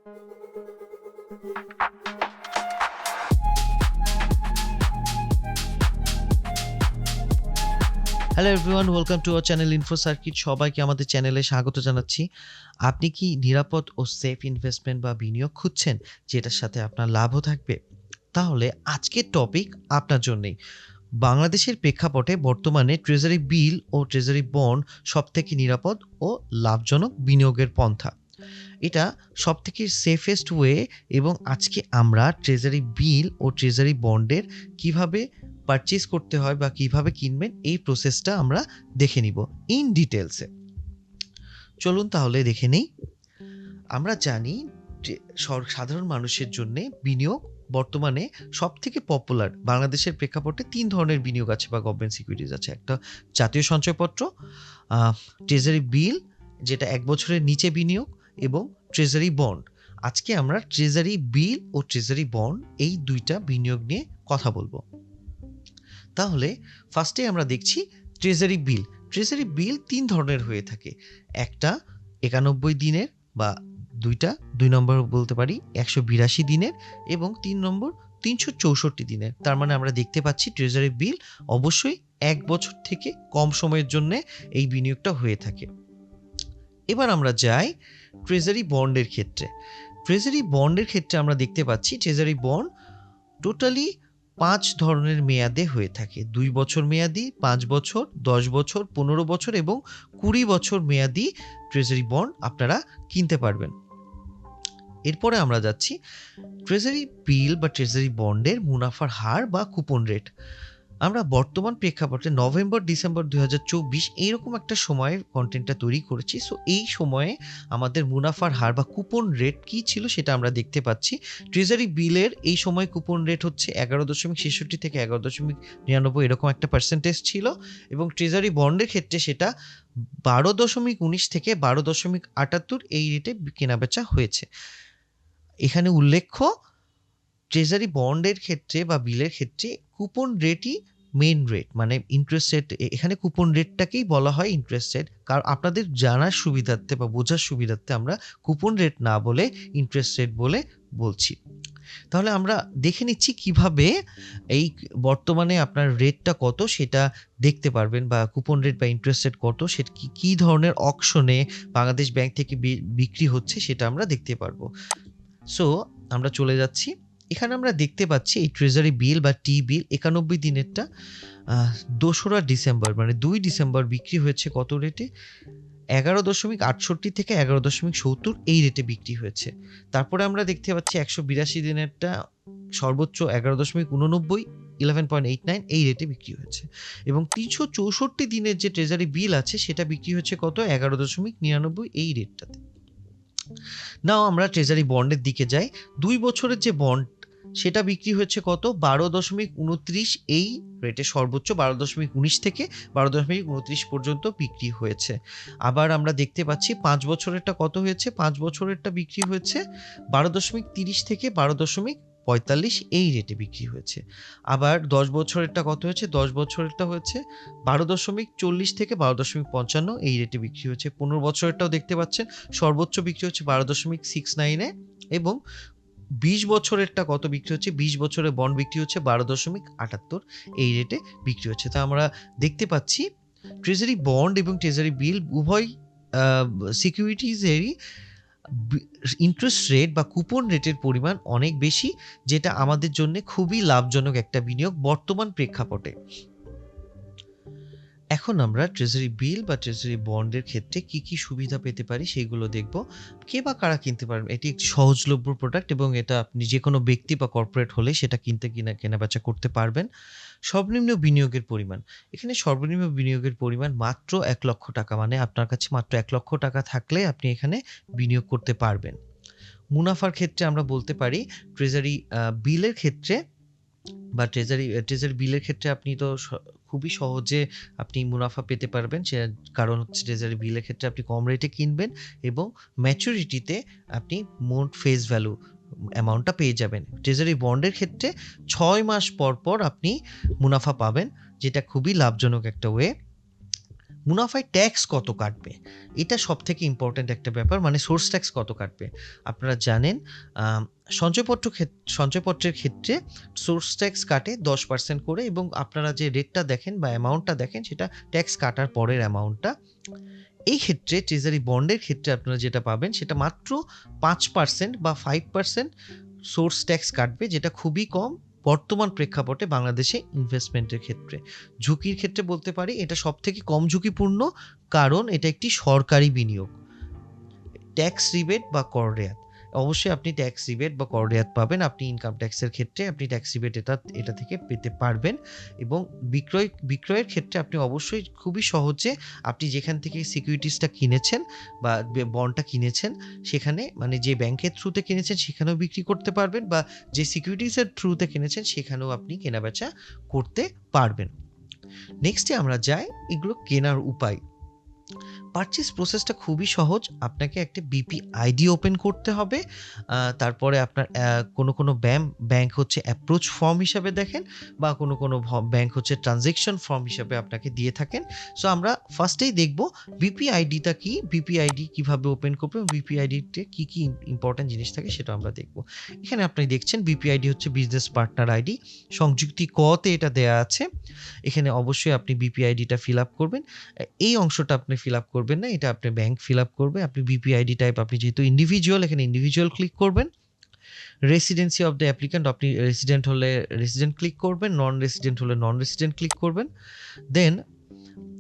Hello everyone, welcome to our channel info circuit. সবাইকে আমাদের চ্যানেলে স্বাগত জানাচ্ছি। আপনি কি নিরাপদ ও সেফ ইনভেস্টমেন্ট বা বিনিয়োগ খুঁজছেন, যেটার সাথে আপনার লাভও থাকবে? তাহলে আজকের টপিক আপনার জন্যই। বাংলাদেশের প্রেক্ষাপটে বর্তমানে ট্রেজারি বিল ও ট্রেজারি বন্ড সবথেকে নিরাপদ ও লাভজনক বিনিয়োগের পন্থা। এটা সবথেকে সেফেস্ট ওয়ে, এবং আজকে আমরা ট্রেজারি বিল ও ট্রেজারি বন্ডের কিভাবে পারচেজ করতে হয় বা কিভাবে কিনবেন, এই প্রসেসটা আমরা দেখে নিব ইন ডিটেলসে। চলুন তাহলে দেখে নেই। আমরা জানি যে সাধারণ মানুষের জন্য বিনিয়োগ বর্তমানে সব থেকে পপুলার। বাংলাদেশের প্রেক্ষাপটে 3 ধরনের বিনিয়োগ আছে বা গভর্নমেন্ট সিকিউরিটিজ আছে। একটা জাতীয় সঞ্চয়পত্র, ট্রেজারি বিল যেটা 1 বছরের নিচে বিনিয়োগ, এবং ট্রেজারি বন্ড। আজকে আমরা ট্রেজারি বিল ও ট্রেজারি বন্ড এই দুইটা বিনিয়োগ নিয়ে কথা বলবো। তাহলে ফার্স্টে আমরা দেখছি ট্রেজারি বিল। ট্রেজারি বিল 3 ধরনের হয়ে থাকে। একটা 91 দিনের, বা দুই নম্বর বলতে পারি 182 দিনের, এবং 3 নম্বর 364 দিনের। তার মানে আমরা দেখতে পাচ্ছি ট্রেজারি বিল অবশ্যই 1 বছর থেকে কম সময়ের জন্য এই বিনিয়োগটা হয়ে থাকে। এবার আমরা যাই ট্রেজারি বন্ডের ক্ষেত্রে। ট্রেজারি বন্ডের ক্ষেত্রে আমরা দেখতে পাচ্ছি ট্রেজারি বন্ড টোটালি 5 ধরনের মেয়াদে হয়ে থাকে। 2 বছর মেয়াদি, 5 বছর, 10 বছর, 15 বছর এবং 20 বছর মেয়াদি ট্রেজারি বন্ড আপনারা কিনতে পারবেন। এরপরে আমরা যাচ্ছি ট্রেজারি বিল বা ট্রেজারি বন্ডের মুনাফার হার বা কুপন রেট। আমরা বর্তমান প্রেক্ষাপটে নভেম্বর ডিসেম্বর 2024 এইরকম একটা সময়ে কন্টেন্টটা তৈরি করেছি। সো এই সময়ে আমাদের মুনাফার হার বা কুপন রেট কী ছিল সেটা আমরা দেখতে পাচ্ছি। ট্রেজারি বিলের এই সময় কুপন রেট হচ্ছে 11.66 থেকে 11.99 এরকম একটা পার্সেন্টেজ ছিল, এবং ট্রেজারি বন্ডের ক্ষেত্রে সেটা 12.19 থেকে 12.78 এই রেটে কেনাবেচা হয়েছে। এখানে উল্লেখ্য, ট্রেজারি বন্ডের ক্ষেত্রে বা বিলের ক্ষেত্রে কুপন রেটই মেন রেট, মানে ইন্টারেস্ট রেট। এখানে কুপন রেটটাকেই বলা হয় ইন্টারেস্ট রেট। কারণ আপনাদের জানার সুবিধার্থে বা বোঝার সুবিধার্থে আমরা কুপন রেট না বলে ইন্টারেস্ট রেট বলে বলছি। তাহলে আমরা দেখে নিচ্ছি কিভাবে এই বর্তমানে আপনার রেটটা কত সেটা দেখতে পারবেন, বা কুপন রেট বা ইন্টারেস্ট রেট কত সেটা কী ধরনের অকশনে বাংলাদেশ ব্যাংক থেকে বিক্রি হচ্ছে সেটা আমরা দেখতে পারবো। সো আমরা চলে যাচ্ছি। এখানে আমরা দেখতে পাচ্ছি এই ট্রেজারি বিল বা টি বিল 91 দিনেরটা 2রা ডিসেম্বর মানে 2 ডিসেম্বর বিক্রি হয়েছে কত রেটে? 11.68 থেকে 11.70 এই রেটে বিক্রি হয়েছে। তারপরে আমরা দেখতে পাচ্ছি 182 দিনেরটা সর্বোচ্চ 11.89 11.89 এই রেটে বিক্রি হয়েছে, এবং 364 দিনের যে ট্রেজারি বিল আছে সেটা বিক্রি হচ্ছে কত? 11.99 এই রেটটাতে। নাও আমরা ট্রেজারি বন্ডের দিকে যাই। 2 বছরের যে বন্ড সেটা বিক্রি হচ্ছে কত? 12.29 এই রেটে, সর্বোচ্চ 12.19 থেকে 12.29 পর্যন্ত বিক্রি হয়েছে। আবার আমরা দেখতে পাচ্ছি 5 বছরেরটা কত হয়েছে? 5 বছরেরটা বিক্রি হয়েছে 12.30 থেকে 12.45 এই রেটে বিক্রি হয়েছে। আবার 10 বছরেরটা কত হয়েছে? 10 বছরেরটা হয়েছে 12.40 থেকে 12.55 এই রেটে বিক্রি হয়েছে। 15 বছরেরটাও দেখতে পাচ্ছেন সর্বোচ্চ বিক্রি হচ্ছে 12.69 এবং 20 বছরেরটা কত বিক্রি হচ্ছে? 20 বছরের বন্ড বিক্রি হচ্ছে 12.78 এই রেটে বিক্রি হচ্ছে। তা আমরা দেখতে পাচ্ছি ট্রেজারি বন্ড এবং ট্রেজারি বিল উভয় সিকিউরিটিজেরই ইন্টারেস্ট রেট বা কুপন রেটের পরিমাণ অনেক বেশি, যেটা আমাদের জন্য খুবই লাভজনক একটা বিনিয়োগ বর্তমান প্রেক্ষাপটে। এখন আমরা ট্রেজারি বিল বা ট্রেজারি বন্ডের ক্ষেত্রে কি কি সুবিধা পেতে পারি সেগুলো দেখব। কে বা কারা কিনতে পারবেন? এটি একটি সহজলভ্য প্রোডাক্ট, এবং এটা আপনি যে কোনো ব্যক্তি বা কর্পোরেট হলে সেটা কেনাবেচা করতে পারবেন। সর্বনিম্ন বিনিয়োগের পরিমাণ। এখানে সর্বনিম্ন বিনিয়োগের পরিমাণ মাত্র 1 লক্ষ টাকা, মানে আপনার কাছে মাত্র 1 লক্ষ টাকা থাকলে আপনি এখানে বিনিয়োগ করতে পারবেন। মুনাফার ক্ষেত্রে আমরা বলতে পারি ট্রেজারি বিলের ক্ষেত্রে বা ট্রেজারি বিলের ক্ষেত্রে আপনি তো খুবই সহজে আপনি মুনাফা পেতে পারবেন। কারণ হচ্ছে ট্রেজারি বিলের ক্ষেত্রে আপনি কম রেটে কিনবেন, এবং ম্যাচুরিটিতে আপনি মোট ফেস ভ্যালু অ্যামাউন্টটা পেয়ে যাবেন। ট্রেজারি বন্ডের ক্ষেত্রে 6 মাস পর পর আপনি মুনাফা পাবেন, যেটা খুবই লাভজনক একটা ওয়ে। মুনাফায় ট্যাক্স কত কাটবে, এটা সবথেকে ইম্পর্ট্যান্ট একটা ব্যাপার, মানে সোর্স ট্যাক্স কত কাটবে। আপনারা জানেন সঞ্চয়পত্রের ক্ষেত্রে সোর্স ট্যাক্স কাটে 10% করে, এবং আপনারা যে রেটটা দেখেন বা অ্যামাউন্টটা দেখেন সেটা ট্যাক্স কাটার পরের অ্যামাউন্টটা। এই ক্ষেত্রে ট্রেজারি বন্ডের ক্ষেত্রে আপনারা যেটা পাবেন সেটা মাত্র 5% বা 5% সোর্স ট্যাক্স কাটবে, যেটা খুবই কম বর্তমান প্রেক্ষাপটে বাংলাদেশে ইনভেস্টমেন্টের ক্ষেত্রে। ঝুঁকির ক্ষেত্রে বলতে পারি এটা সবথেকে কম ঝুঁকিপূর্ণ, কারণ এটা একটি সরকারি বিনিয়োগ। ট্যাক্স রিবেট বা কর রেয়াত, অবশ্যই আপনি ট্যাক্স রিবেট বা কর রেয়াত পাবেন, আপনি ইনকাম ট্যাক্সের ক্ষেত্রে আপনি ট্যাক্স রিবেট এটা থেকে পেতে পারবেন। এবং বিক্রয়ের ক্ষেত্রে আপনি অবশ্যই খুবই সহজে আপনি যেখান থেকে সিকিউরিটিসটা কিনেছেন বা বন্ডটা কিনেছেন সেখানে, মানে যে ব্যাংকের থ্রুতে কিনেছেন সেখানেও বিক্রি করতে পারবেন, বা যে সিকিউরিটিসের থ্রুতে কিনেছেন সেখানেও আপনি কেনাবেচা করতে পারবেন। নেক্সটে আমরা যাই এগুলো কেনার উপায়। পারচেজ প্রসেসটা খুবই সহজ। আপনাকে একটা বিপি আইডি ওপেন করতে হবে। তারপরে আপনার কোনো ব্যাংক হচ্ছে অ্যাপ্রোচ ফর্ম হিসাবে দেখেন, বা কোনো ব্যাংক হচ্ছে ট্রানজ্যাকশন ফর্ম হিসাবে আপনাকে দিয়ে থাকেন। সো আমরা ফার্স্টেই দেখব বিপি আইডিটা কি, বিপি আইডি কিভাবে ওপেন করবেন, বিপি আইডিতে কি ইম্পর্টেন্ট জিনিস থাকে সেটা আমরা দেখব। এখানে আপনি দেখছেন বিপি আইডি হচ্ছে বিজনেস পার্টনার আইডি, সংযুক্তি ক-তে এটা দেয়া আছে। এখানে অবশ্যই আপনি বিপি আইডিটা ফিল আপ করবেন। এই অংশটা আপনি ফিল আপ করবেন না, এটা আপনার ব্যাংক ফিল আপ করবে। আপনি বিপি আইডি টাইপ, আপনি যেহেতু ইন্ডিভিজুয়াল এখানে ইন্ডিভিজুয়াল ক্লিক করবেন। রেসিডেন্সি অফ দ্য অ্যাপ্লিক্যান্ট, আপনি রেসিডেন্ট হলে রেসিডেন্ট ক্লিক করবেন, নন রেসিডেন্ট হলে নন রেসিডেন্ট ক্লিক করবেন। দেন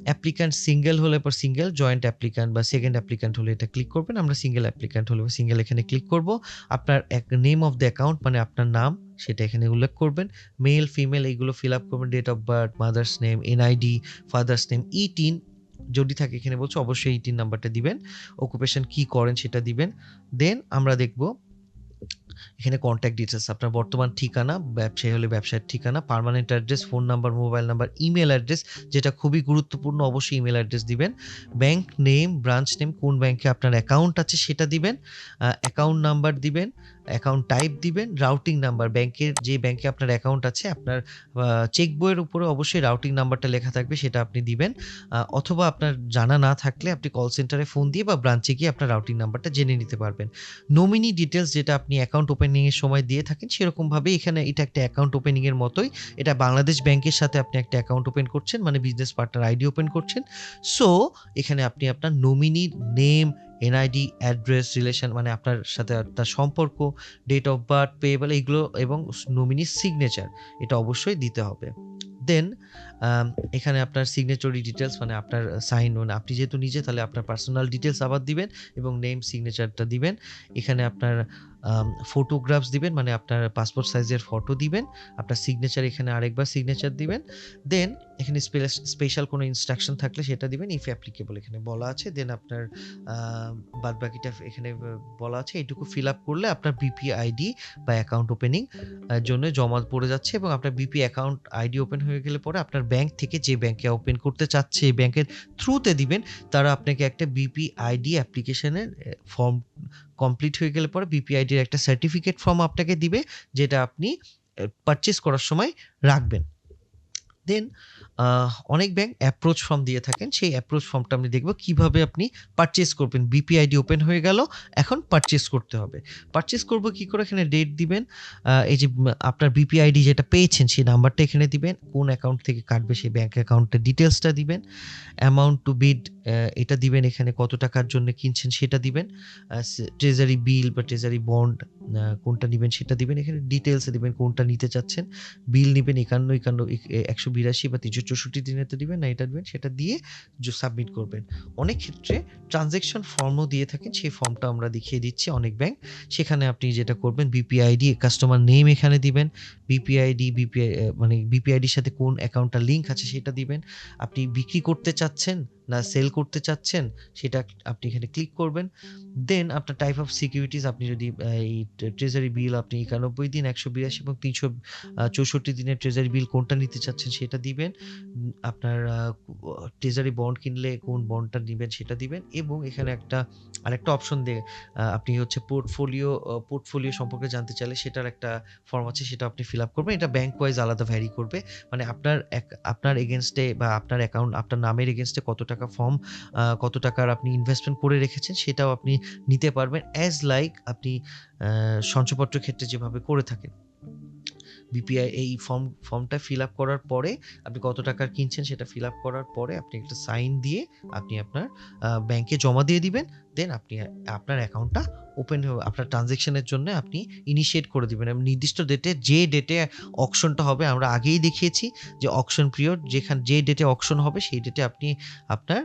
অ্যাপ্লিক্যান্ট সিঙ্গেল হলে পর সিঙ্গেল, জয়েন্ট অ্যাপ্লিক্যান্ট বা সেকেন্ড অ্যাপ্লিক্যান্ট হলে এটা ক্লিক করবেন। আমরা সিঙ্গেল অ্যাপ্লিক্যান্ট হলে সিঙ্গেল এখানে ক্লিক করব। আপনার নেম অফ দ্য অ্যাকাউন্ট, মানে আপনার নাম সেটা এখানে উল্লেখ করবেন। মেল ফিমেল এইগুলো ফিল আপ করবেন। Date of birth, mother's name, NID, father's name, eTIN যদি থাকে এখানে বলছে অবশ্যই ইটিন নাম্বারটা দিবেন। অকুপেশন কি করেন সেটা দিবেন। দেন আমরা দেখব এখানে কন্ট্যাক্ট ডিটেলস, আপনার বর্তমান ঠিকানা, ব্যবসায়ী হলে ব্যবসায়ের ঠিকানা, permanent address, phone number, mobile number, email address, যেটা খুবই গুরুত্বপূর্ণ, অবশ্যই ইমেল অ্যাড্রেস দিবেন। ব্যাংক নেম, ব্রাঞ্চ নেম, কোন ব্যাংকে আপনার অ্যাকাউন্ট আছে সেটা দিবেন। অ্যাকাউন্ট নাম্বার দিবেন, অ্যাকাউন্ট টাইপ দিবেন, রাউটিং নাম্বার, যে ব্যাংকে আপনার অ্যাকাউন্ট আছে আপনার চেক বইয়ের উপরে অবশ্যই রাউটিং নাম্বারটা লেখা থাকবে সেটা আপনি দিবেন। অথবা আপনার জানা না থাকলে আপনি কল সেন্টারে ফোন দিয়ে বা ব্রাঞ্চে গিয়ে আপনার রাউটিং নাম্বারটা জেনে নিতে পারবেন। নমিনি ডিটেলস, যেটা আপনি অ্যাকাউন্ট ওপেনিং এর সময় দিয়ে থাকেন সেরকমভাবে এখানে এটা একটা অ্যাকাউন্ট ওপেনিং এর মতোই। এটা বাংলাদেশ ব্যাংকের সাথে আপনি একটা অ্যাকাউন্ট ওপেন করছেন, মানে বিজনেস পার্টনার আইডি ওপেন করছেন। সো এখানে আপনি আপনার নমিনির নেম, এনআইডি, অ্যাড্রেস, রিলেশন, মানে আপনার সাথে তার সম্পর্ক, ডেট অফ বার্থ, পেয়েবল এইগুলো এবং নমিনির সিগনেচার এটা অবশ্যই দিতে হবে। দেন এখানে আপনার সিগনেচরি ডিটেলস, মানে আপনার সাইন, মানে আপনি যেহেতু নিজে তাহলে আপনার পার্সোনাল ডিটেলস আবার দিবেন এবং নেম সিগনেচারটা দিবেন। এখানে আপনার ফটোগ্রাফস দিবেন, মানে আপনার পাসপোর্ট সাইজের ফটো দিবেন। আপনার সিগনেচার এখানে আরেকবার সিগনেচার দিবেন। দেন এখানে স্পেশাল কোনো ইনস্ট্রাকশন থাকলে সেটা দিবেন, ইফ অ্যাপ্লিকেবল এখানে বলা আছে। দেন আপনার বাদ বাকিটা এখানে বলা আছে। এইটুকু ফিল আপ করলে আপনার বিপি আইডি বা অ্যাকাউন্ট ওপেনিং জন্য জমা পড়ে যাচ্ছে, এবং আপনার বিপি অ্যাকাউন্ট আইডি ওপেন হয়ে গেলে পরে আপনার ব্যাংক থেকে যে ব্যাংকে ওপেন করতে চাচ্ছে এই ব্যাংকের থ্রুতে দিবেন, তারা আপনাকে একটা বিপি আইডি অ্যাপ্লিকেশনের ফর্ম কমপ্লিট হয়ে গেলে পরে বিপি আইডির একটা সার্টিফিকেট ফর্ম আপনাকে দিবে, যেটা আপনি পারচেজ করার সময় রাখবেন। দেন অনেক ব্যাংক অ্যাপ্রোচ ফর্ম দিয়ে থাকেন, সেই অ্যাপ্রোচ ফর্মটা আমি দেখব কিভাবে আপনি পারচেজ করবেন। বিপি আইডি ওপেন হয়ে গেল, এখন পারচেজ করতে হবে। পারচেজ করব কি করে, এখানে ডেট দিবেন, এই যে আপনার বিপি আইডি যেটা পেয়েছেন সেই নাম্বারটা এখানে দিবেন, কোন অ্যাকাউন্ট থেকে কাটবে সেই ব্যাংক অ্যাকাউন্টের ডিটেলসটা দিবেন, অ্যামাউন্ট টু বিড এটা দিবেন, এখানে কত টাকার জন্য কিনছেন সেটা দিবেন, ট্রেজারি বিল বা ট্রেজারি বন্ড কোনটা নেবেন সেটা দিবেন, এখানে ডিটেলসে দিবেন কোনটা নিতে চাচ্ছেন। বিল নেবেন 182 বা 364 দিনেতে দিবেন না এটা দিবেন, সেটা দিয়ে সাবমিট করবেন। অনেক ক্ষেত্রে ট্রানজ্যাকশন ফর্মও দিয়ে থাকেন, সেই ফর্মটা আমরা দেখিয়ে দিচ্ছি অনেক ব্যাংক। সেখানে আপনি যেটা করবেন বিপি আইডি, কাস্টমার নেম এখানে দিবেন, বিপি আইডি মানে বিপি আইডির সাথে কোন অ্যাকাউন্টটা লিঙ্ক আছে সেটা দিবেন। আপনি বিক্রি করতে চাচ্ছেন না সেল করতে চাচ্ছেন সেটা আপনি এখানে ক্লিক করবেন। দেন আপনার টাইপ অফ সিকিউরিটিস, আপনি যদি এই ট্রেজারি বিল আপনি 91 দিন, 182 এবং 364 দিনের ট্রেজারি বিল কোনটা নিতে চাচ্ছেন সেটা দিবেন। আপনার ট্রেজারি বন্ড কিনলে কোন বন্ডটা নিবেন সেটা দিবেন, এবং এখানে আরেকটা অপশন দিয়ে আপনি হচ্ছে পোর্টফোলিও সম্পর্কে জানতে চাইলে সেটার একটা ফর্ম আছে, সেটা আপনি ফিল আপ করবেন। এটা ব্যাংক ওয়াইজ আলাদা ভ্যারি করবে, মানে আপনার এগেনস্টে বা আপনার অ্যাকাউন্ট আপনার নামের এগেনস্টে কত টাকা ফর্ম, কত টাকার আপনি ইনভেস্টমেন্ট করে রেখেছেন সেটাও আপনি নিতে পারবেন, অ্যাজ লাইক আপনি সঞ্চয়পত্রের ক্ষেত্রে যেভাবে করে থাকেন। বিপিআই এই ফর্মটা ফিল আপ করার পরে আপনি কত টাকার কিনছেন সেটা ফিল আপ করার পরে আপনি একটা সাইন দিয়ে আপনি আপনার ব্যাংকে জমা দিয়ে দিবেন। দেন আপনি আপনার অ্যাকাউন্টটা ওপেন আপনার ট্রানজ্যাকশনের জন্য আপনি ইনিশিয়েট করে দিবেন এবং নির্দিষ্ট ডেটে, যে ডেটে অকশনটা হবে আমরা আগেই দেখিয়েছি যে অকশন পিরিয়ড, যে ডেটে অকশন হবে সেই ডেটে আপনি আপনার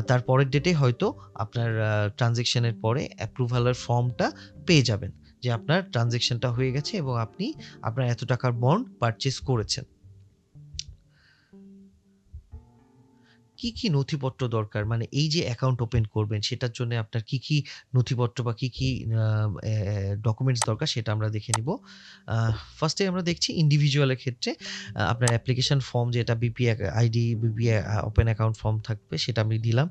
তার পরের ডেটে হয়তো আপনার ট্রানজ্যাকশনের পরে অ্যাপ্রুভালের ফর্মটা পেয়ে যাবেন যে আপনার ট্রানজ্যাকশনটা হয়ে গেছে এবং আপনি আপনার এত টাকার বন্ড পারচেজ করেছেন। কি, কি নথিপত্র দরকার? মানে এই যে অ্যাকাউন্ট ওপেন করবেন সেটার জন্য আপনার কি, কি নথিপত্র বা কি, কি ডকুমেন্টস দরকার সেটা আমরা দেখে নিব। ফার্স্টে আমরা দেখছি ইন্ডিভিজুয়ালের ক্ষেত্রে আপনার অ্যাপ্লিকেশন ফর্ম, যেটা BPA ID, BPA open account form থাকবে সেটা আমি দিলাম।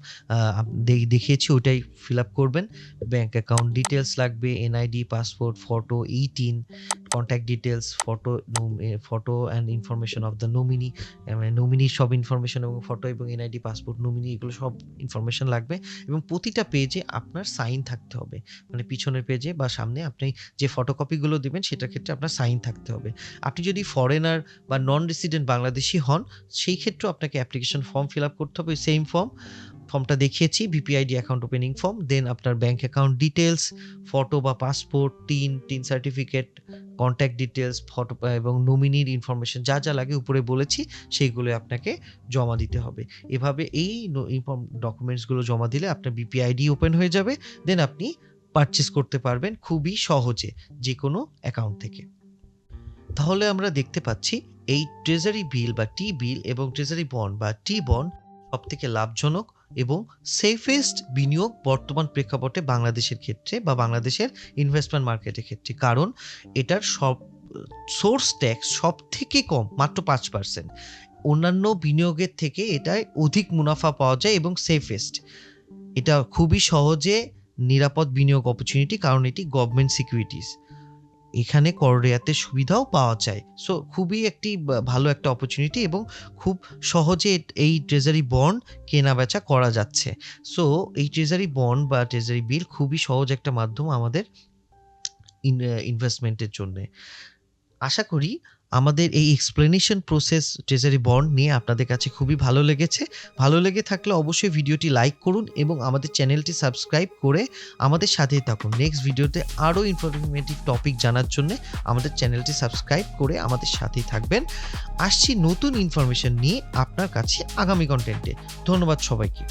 দেখিয়েছি ওইটাই ফিল আপ করবেন। ব্যাংক অ্যাকাউন্ট ডিটেইলস লাগবে, NID, passport, photo, e TIN, contact details, photo and information of the nominee, নমিনির সব ইনফরমেশন এবং ফটো এবং এনআইডি, পাসপোর্ট, নমিনি, এগুলো সব ইনফরমেশন লাগবে এবং প্রতিটা পেজে আপনার সাইন থাকতে হবে। মানে পিছনের পেজে বা সামনে আপনি যে ফটোকপিগুলো দেবেন সেটার ক্ষেত্রে আপনার সাইন থাকতে হবে। আপনি যদি ফরেনার বা নন রেসিডেন্ট বাংলাদেশি হন সেই ক্ষেত্রেও আপনাকে অ্যাপ্লিকেশন ফর্ম ফিল আপ করতে হবে, সেম ফর্মটা দেখিয়েছি, বিপিআইডি অ্যাকাউন্ট ওপেনিং ফর্ম। দেন আপনার ব্যাংক অ্যাকাউন্ট ডিটেলস, ফটো বা passport, tin certificate, contact details, photo এবং নমিনির ইনফরমেশন যা যা লাগে উপরে বলেছি সেইগুলো আপনাকে জমা দিতে হবে। এভাবে এই ডকুমেন্টসগুলো জমা দিলে আপনার বিপিআইডি ওপেন হয়ে যাবে। দেন আপনি পারচেস করতে পারবেন খুবই সহজে যে কোনো অ্যাকাউন্ট থেকে। তাহলে আমরা দেখতে পাচ্ছি এই ট্রেজারি বিল বা টি বিল এবং ট্রেজারি বন্ড বা টি বন্ড সবথেকে লাভজনক এবং সেফেস্ট বিনিয়োগ বর্তমান প্রেক্ষাপটে বাংলাদেশের ক্ষেত্রে বা বাংলাদেশের ইনভেস্টমেন্ট মার্কেটের ক্ষেত্রে, কারণ এটার সব সোর্স ট্যাক্স সব থেকে কম, মাত্র 5%। অন্যান্য বিনিয়োগের থেকে এটায় অধিক মুনাফা পাওয়া যায় এবং সেফেস্ট। এটা খুবই সহজে নিরাপদ বিনিয়োগ অপরচুনিটি, কারণ এটি গভর্নমেন্ট সিকিউরিটিজ, এখানে কর রেয়াতের সুবিধাও পাওয়া যায়। সো খুবই একটি ভালো একটা অপরচুনিটি এবং খুব সহজে এই ট্রেজারি বন্ড কেনা বেচা করা যাচ্ছে। সো এই ট্রেজারি বন্ড বা ট্রেজারি বিল খুবই সহজ একটা মাধ্যম আমাদের ইনভেস্টমেন্টের জন্য। আশা করি আমাদের এই এক্সপ্লেনেশন প্রসেস ট্রেজারি বন্ড নিয়ে আপনাদের কাছে খুবই ভালো লেগেছে। ভালো লেগে থাকলে অবশ্যই ভিডিওটি লাইক করুন এবং আমাদের চ্যানেলটি সাবস্ক্রাইব করে আমাদের সাথেই থাকুন। নেক্সট ভিডিওতে আরও ইনফরমেটিভ টপিক জানার জন্য আমাদের চ্যানেলটি সাবস্ক্রাইব করে আমাদের সাথেই থাকবেন। আসছি নতুন ইনফরমেশন নিয়ে আপনার কাছে আগামী কন্টেন্টে। ধন্যবাদ সবাইকে।